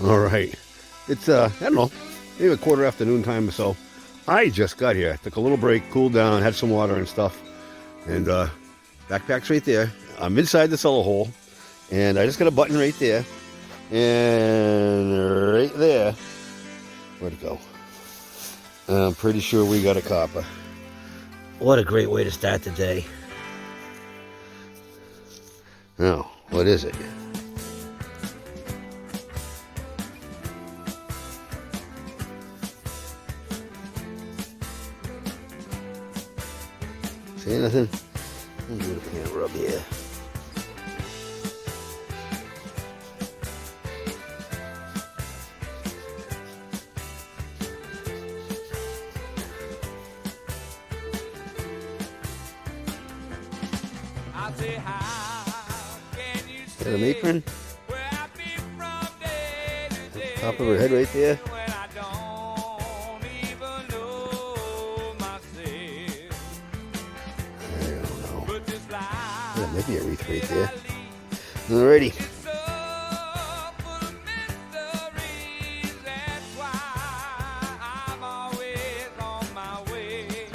All right. It's, I don't know, maybe a quarter afternoon time or so. I just got here. Took a little break, cooled down, had some water and stuff. And backpack's right there. I'm inside the cellar hole. And I just got a button right there. And right there. Where'd it go? I'm pretty sure we got a copper. What a great way to start the day. Now, what is it? See anything? Let me do the pan rub here. Got an apron. Top of her head right there. Yeah, maybe a wreath right there. Alrighty.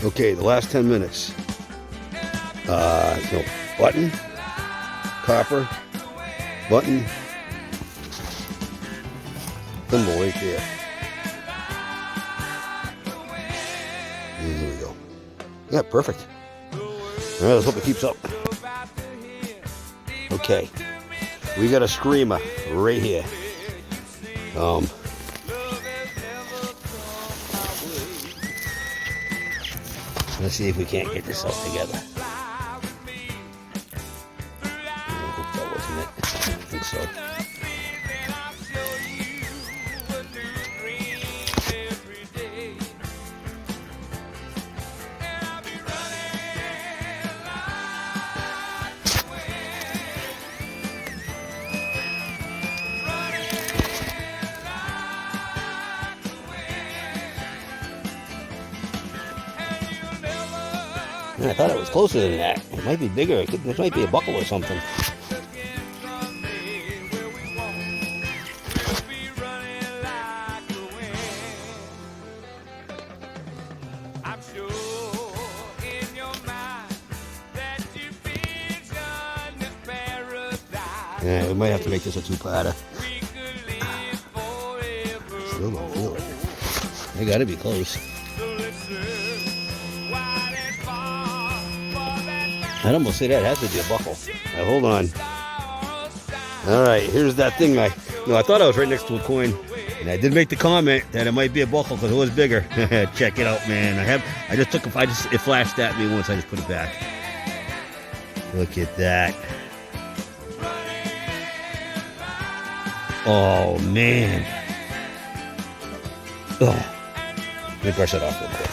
Okay, the last 10 minutes. No, button, copper, button, thimble right there. And here we go. Yeah, perfect. All right, let's hope it keeps up. Okay, we got a screamer right here. Let's see if we can't get this all together. I hope that wasn't it. I think so. I thought it was closer than that. It might be bigger. It might be a buckle or something. Yeah, we might have to make this a two-parter. Still don't feel it. They gotta be close. I'd almost say that has to be a buckle. Now, hold on. All right, here's that thing. I thought I was right next to a coin, and I did make the comment that it might be a buckle because it was bigger. Check it out, man. It flashed at me once. I just put it back. Look at that. Oh man. Oh, let me brush it off real quick.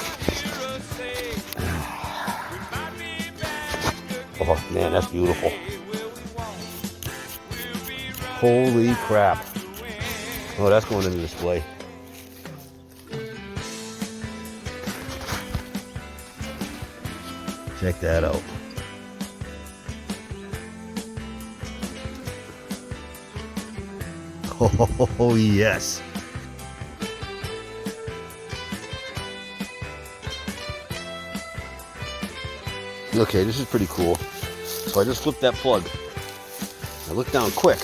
Oh man, that's beautiful. Holy crap. Oh, that's going in the display. Check that out. Oh yes. Okay, this is pretty cool. So I just flipped that plug. I looked down quick.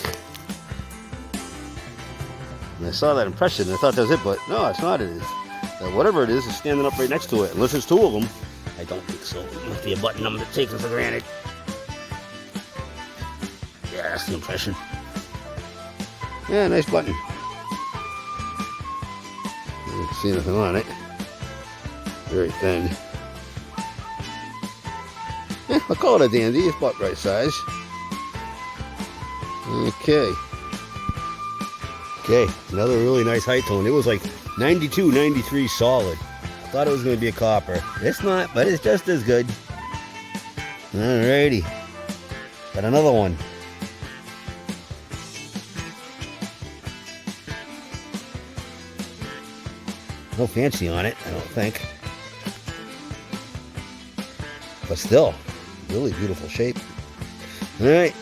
And I saw that impression and I thought that was it, but no, it's not. It is. Whatever it is standing up right next to it. Unless there's two of them. I don't think so. It must be a button I'm taking for granted. Yeah, that's the impression. Yeah, nice button. I don't see anything on it. Very thin. Yeah, I'll call it a dandy. It's about right size. Okay. Okay, another really nice high tone. It was like 92, 93 solid. I thought it was going to be a copper. It's not, but it's just as good. Alrighty. Got another one. No fancy on it, I don't think. But still, really beautiful shape. All right,